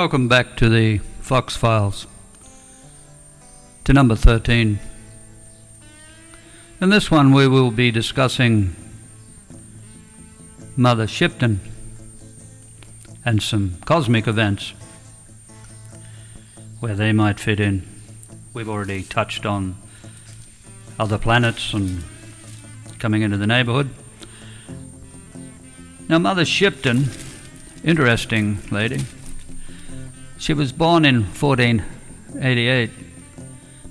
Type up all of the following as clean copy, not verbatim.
Welcome back to the Fox Files, to number 13. In this one we will be discussing Mother Shipton and some cosmic events, where they might fit in. We've already touched on other planets and coming into the neighborhood. Now, Mother Shipton, interesting lady. She was born in 1488.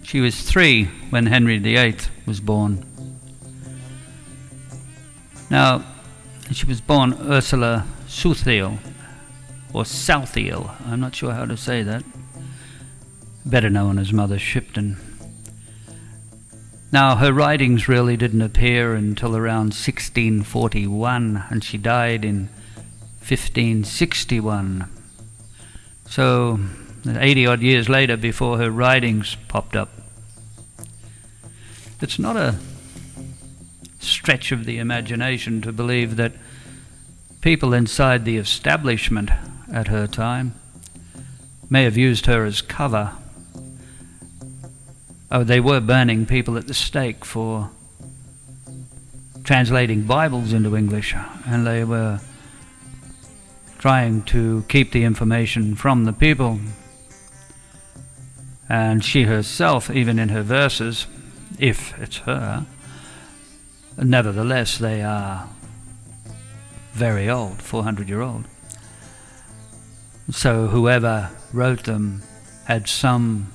She was 3 when Henry VIII was born. Now, she was born Ursula Southiel, or Southiel, I'm not sure how to say that, better known as Mother Shipton. Now, her writings really didn't appear until around 1641, and she died in 1561. So, 80 odd years later before her writings popped up. It's not a stretch of the imagination to believe that people inside the establishment at her time may have used her as cover. Oh, they were burning people at the stake for translating Bibles into English, and they were trying to keep the information from the people. And she herself, even in her verses, if it's her, nevertheless they are very old, 400-year-old. So whoever wrote them had some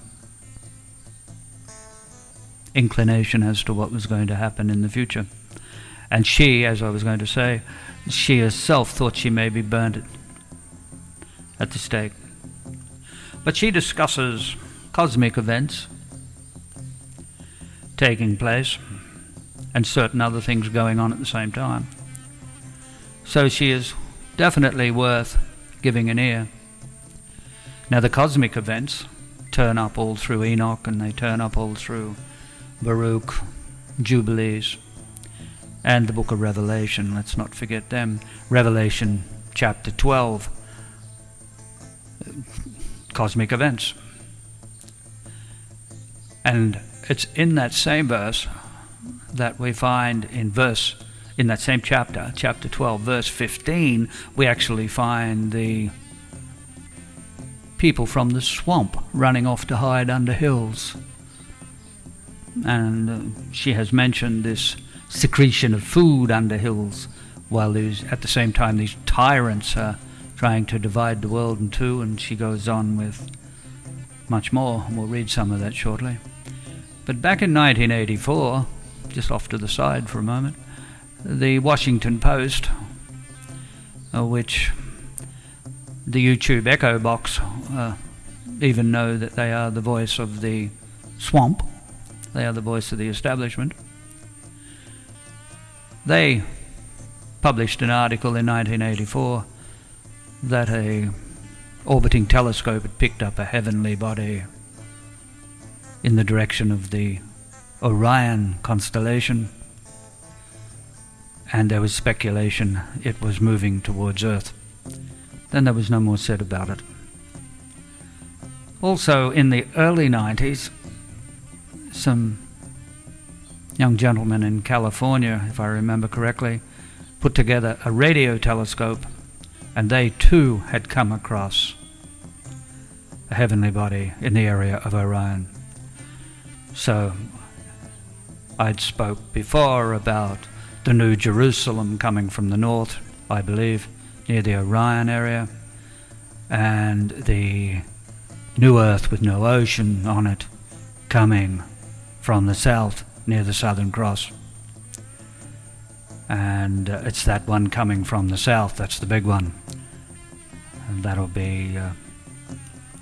inclination as to what was going to happen in the future. And she, as I was going to say, she herself thought she may be burned at the stake. But she discusses cosmic events taking place and certain other things going on at the same time. So she is definitely worth giving an ear. Now, the cosmic events turn up all through Enoch, and they turn up all through Baruch, Jubilees, and the book of Revelation. Let's not forget them. Revelation chapter 12, cosmic events. And it's in that same verse that we find in that same chapter, chapter 12, verse 15, we actually find the people from the swamp running off to hide under hills. And she has mentioned this secretion of food under hills, while at the same time these tyrants are trying to divide the world in two, and she goes on with much more. We'll read some of that shortly. But back in 1984, just off to the side for a moment, the Washington Post, which the YouTube Echo Box even know that they are the voice of the swamp, they are the voice of the establishment. They published an article in 1984 that a orbiting telescope had picked up a heavenly body in the direction of the Orion constellation, and there was speculation it was moving towards Earth. Then there was no more said about it. Also, in the early 90s, some young gentlemen in California, if I remember correctly, put together a radio telescope, and they too had come across a heavenly body in the area of Orion. So I'd spoke before about the New Jerusalem coming from the north, I believe, near the Orion area, and the New Earth with no ocean on it coming from the south near the Southern Cross. And it's that one coming from the south, that's the big one. And that'll be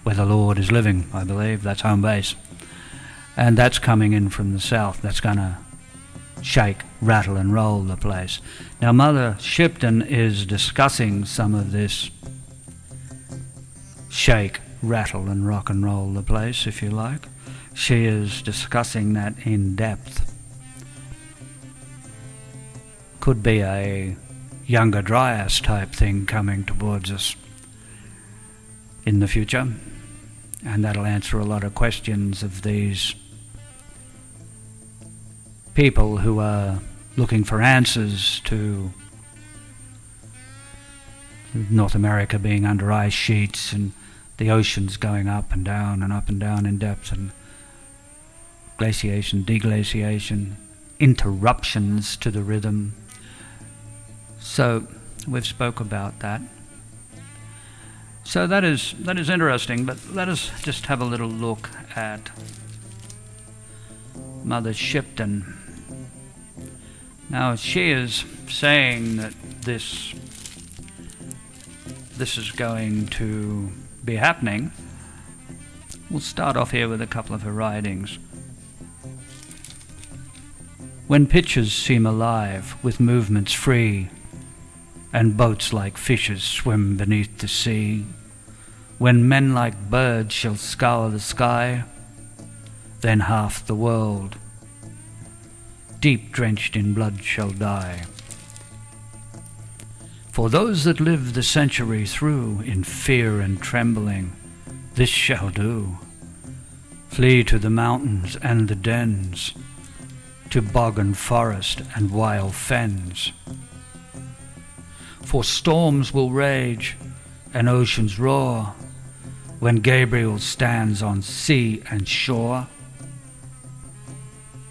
where the Lord is living, I believe. That's home base. And that's coming in from the south. That's going to shake, rattle and roll the place. Now, Mother Shipton is discussing some of this shake, rattle and rock and roll the place, if you like. She is discussing that in depth. Could be a Younger Dryas type thing coming towards us. in the future, and that'll answer a lot of questions of these people who are looking for answers to North America being under ice sheets and the oceans going up and down in depth, and glaciation, deglaciation, interruptions to the rhythm. So we've spoke about that. So that is interesting, but let us just have a little look at Mother Shipton. Now she is saying that this is going to be happening. We'll start off here with a couple of her writings. When pictures seem alive, with movements free, and boats like fishes swim beneath the sea, when men like birds shall scour the sky, then half the world, deep drenched in blood, shall die. For those that live the century through in fear and trembling, this shall do: flee to the mountains and the dens, to bog and forest and wild fens. For storms will rage and oceans roar, when Gabriel stands on sea and shore.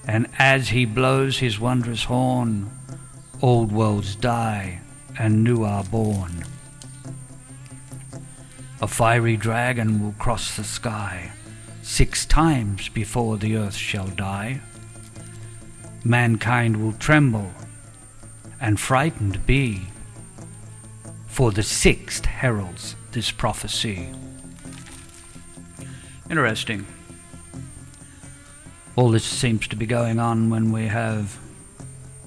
And as he blows his wondrous horn, old worlds die and new are born. A fiery dragon will cross the sky 6 times before the earth shall die. Mankind will tremble and frightened be, for the 6th heralds this prophecy. Interesting. All this seems to be going on when we have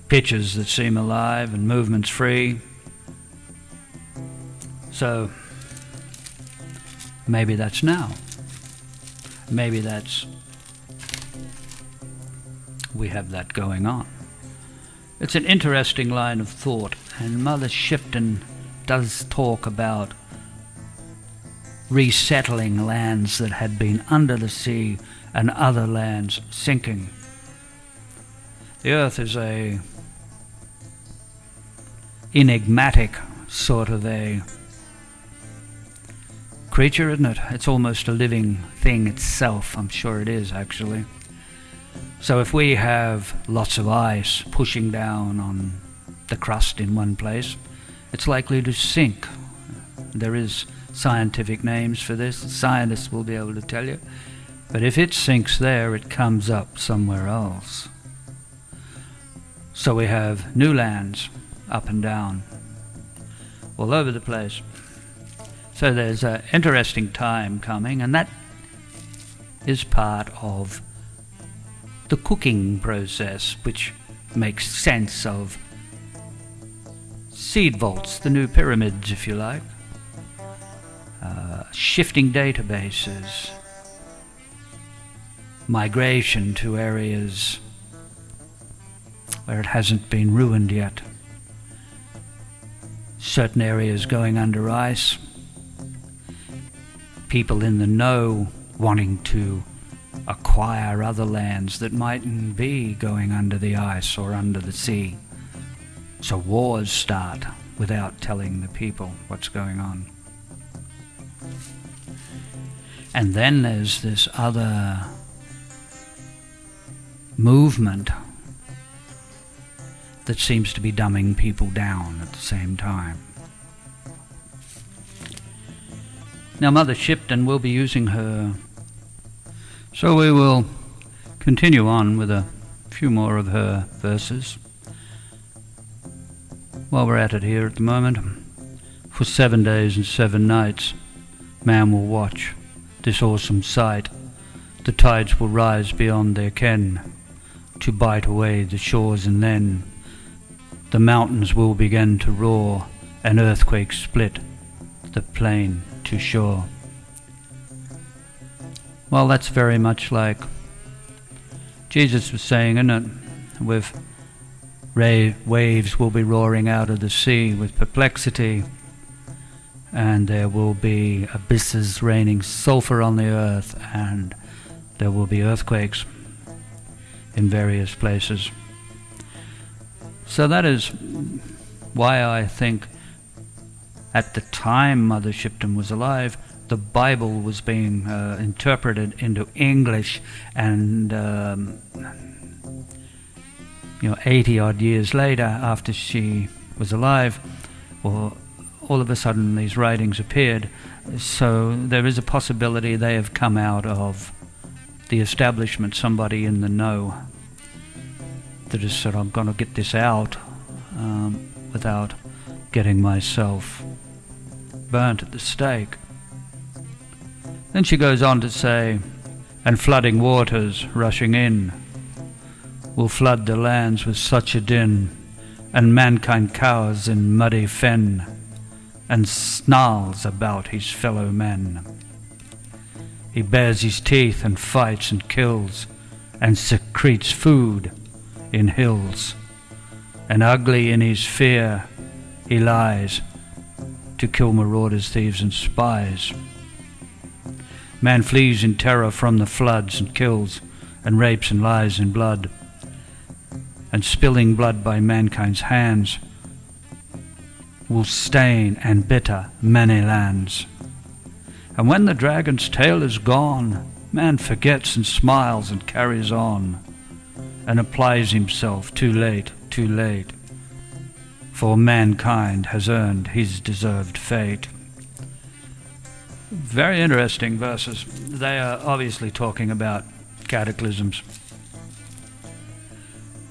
pictures that seem alive and movements free. So maybe that's now. Maybe we have that going on. It's an interesting line of thought, and Mother Shipton does talk about resettling lands that had been under the sea and other lands sinking. The earth is a enigmatic sort of a creature, isn't it? It's almost a living thing itself. I'm sure it is, actually. So if we have lots of ice pushing down on the crust in one place, it's likely to sink. There is scientific names for this. Scientists will be able to tell you. But if it sinks there, it comes up somewhere else. So we have new lands up and down, all over the place. So there's an interesting time coming, and that is part of the cooking process, which makes sense of seed vaults, the new pyramids, if you like, shifting databases, migration to areas where it hasn't been ruined yet, certain areas going under ice, people in the know wanting to acquire other lands that mightn't be going under the ice or under the sea. So wars start without telling the people what's going on. And then there's this other movement that seems to be dumbing people down at the same time. Now Mother Shipton will be using her, so we will continue on with a few more of her verses. While we're at it here at the moment, for 7 days and 7 nights, man will watch this awesome sight. The tides will rise beyond their ken to bite away the shores, and then the mountains will begin to roar, and earthquakes split the plain to shore. Well, that's very much like Jesus was saying, isn't it? With waves will be roaring out of the sea with perplexity, and there will be abysses raining sulfur on the earth, and there will be earthquakes in various places. So that is why I think at the time Mother Shipton was alive, the Bible was being interpreted into English, and 80 odd years later, after she was alive, all of a sudden these writings appeared. So there is a possibility they have come out of the establishment, somebody in the know that has said, I'm going to get this out without getting myself burnt at the stake. Then she goes on to say, and flooding waters rushing in will flood the lands with such a din, and mankind cowers in muddy fen, and snarls about his fellow men. He bares his teeth and fights and kills, and secretes food in hills, and ugly in his fear he lies, to kill marauders, thieves and spies. Man flees in terror from the floods, and kills, and rapes and lies in blood, and spilling blood by mankind's hands will stain and bitter many lands. And when the dragon's tail is gone, man forgets and smiles and carries on, and applies himself too late, for mankind has earned his deserved fate. Very interesting verses. They are obviously talking about cataclysms.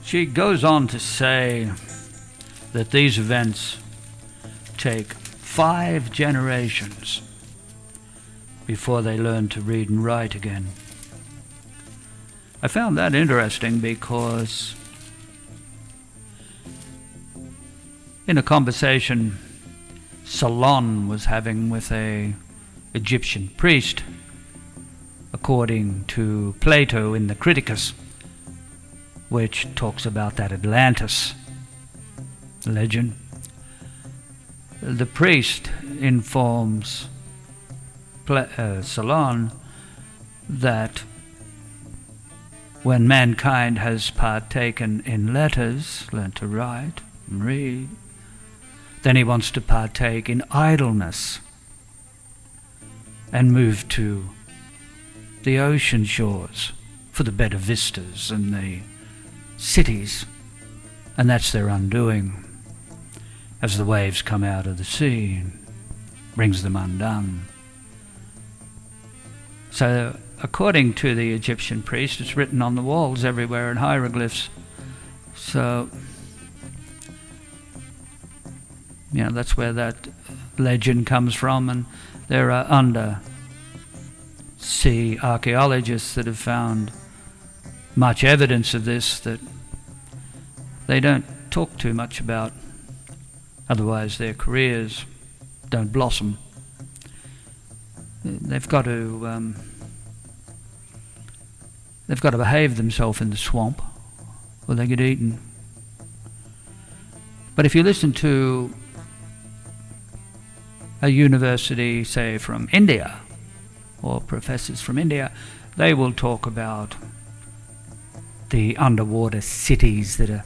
She goes on to say that these events take 5 generations before they learn to read and write again. I found that interesting because in a conversation Solon was having with a Egyptian priest, according to Plato in the Criticus, which talks about that Atlantis legend, the priest informs Solon that when mankind has partaken in letters, learned to write and read, then he wants to partake in idleness and move to the ocean shores for the better vistas and the cities, and that's their undoing as the waves come out of the sea and brings them undone. So according to the Egyptian priest, it's written on the walls everywhere in hieroglyphs. So that's where that legend comes from, and there are undersea archaeologists that have found much evidence of this that they don't talk too much about, otherwise their careers don't blossom. They've got to behave themselves in the swamp or they get eaten. But if you listen to a university, say from India, or professors from India, they will talk about the underwater cities that are,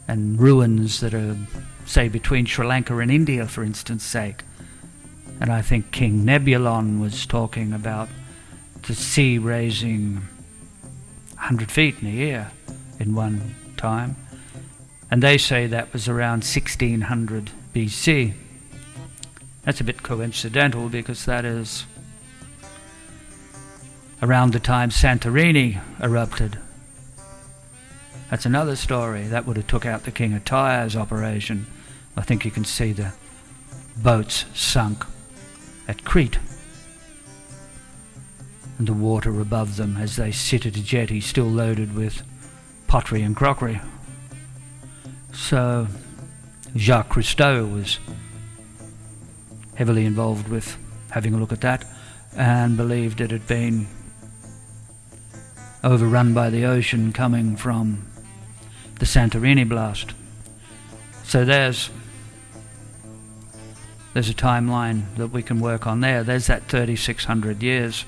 and ruins that are, say, between Sri Lanka and India, for instance sake. And I think King Nebulon was talking about the sea raising 100 feet in a year in one time. And they say that was around 1600 BC. That's a bit coincidental because that is around the time Santorini erupted. That's another story. That would have took out the King of Tyre's operation. I think you can see the boats sunk at Crete, and the water above them as they sit at a jetty still loaded with pottery and crockery. So Jacques Cousteau was heavily involved with having a look at that and believed it had been overrun by the ocean coming from the Santorini blast. So there's there's a timeline that we can work on there. There's that 3,600 years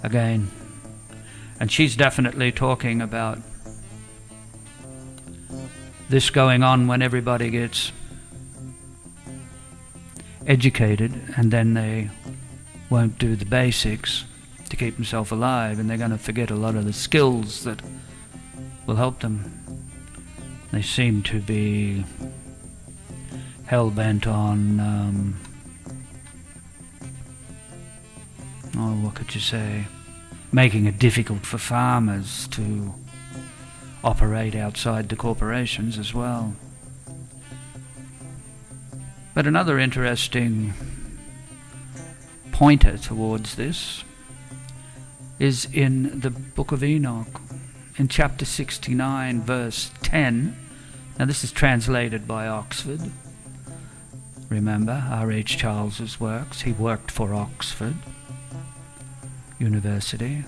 again. And she's definitely talking about this going on when everybody gets educated, and then they won't do the basics to keep themselves alive, and they're going to forget a lot of the skills that will help them. They seem to be hell-bent on, what could you say, making it difficult for farmers to operate outside the corporations as well. But another interesting pointer towards this is in the book of Enoch, in chapter 69, verse 10. Now this is translated by Oxford. Remember R.H. Charles's works. He worked for Oxford University.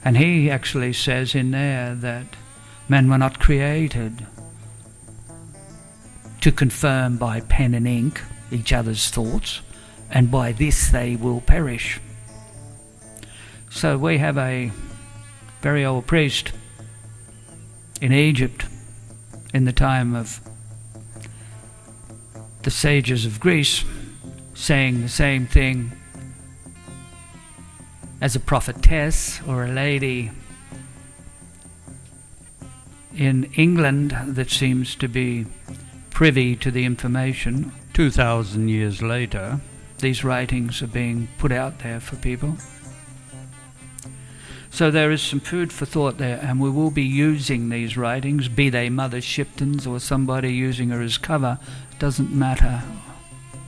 And he actually says in there that men were not created to confirm by pen and ink each other's thoughts, and by this they will perish. So we have a very old priest in Egypt in the time of the sages of Greece saying the same thing as a prophetess or a lady in England that seems to be privy to the information. 2,000 years later, these writings are being put out there for people. So there is some food for thought there, and we will be using these writings, be they Mother Shipton's or somebody using her as cover. It doesn't matter.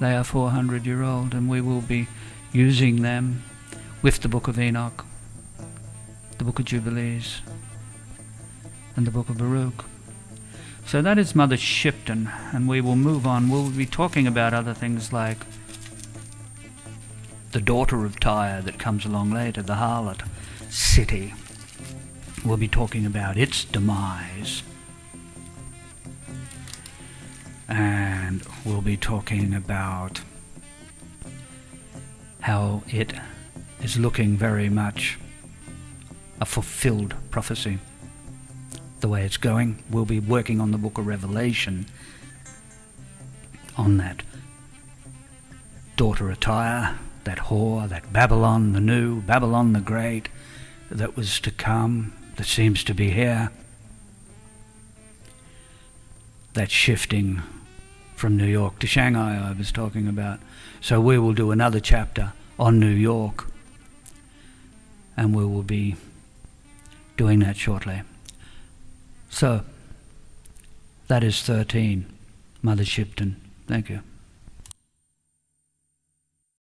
They are 400-year-old, and we will be using them with the Book of Enoch, the Book of Jubilees, and the Book of Baruch. So that is Mother Shipton, and we will move on. We'll be talking about other things like the daughter of Tyre that comes along later, the harlot city. We'll be talking about its demise. And we'll be talking about how it is looking very much a fulfilled prophecy. The way it's going, we'll be working on the book of Revelation on that daughter of Tyre, that whore, that Babylon the new, Babylon the great, that was to come, that seems to be here. That shifting from New York to Shanghai I was talking about. So we will do another chapter on New York, and we will be doing that shortly. So, that is 13, Mother Shipton. Thank you.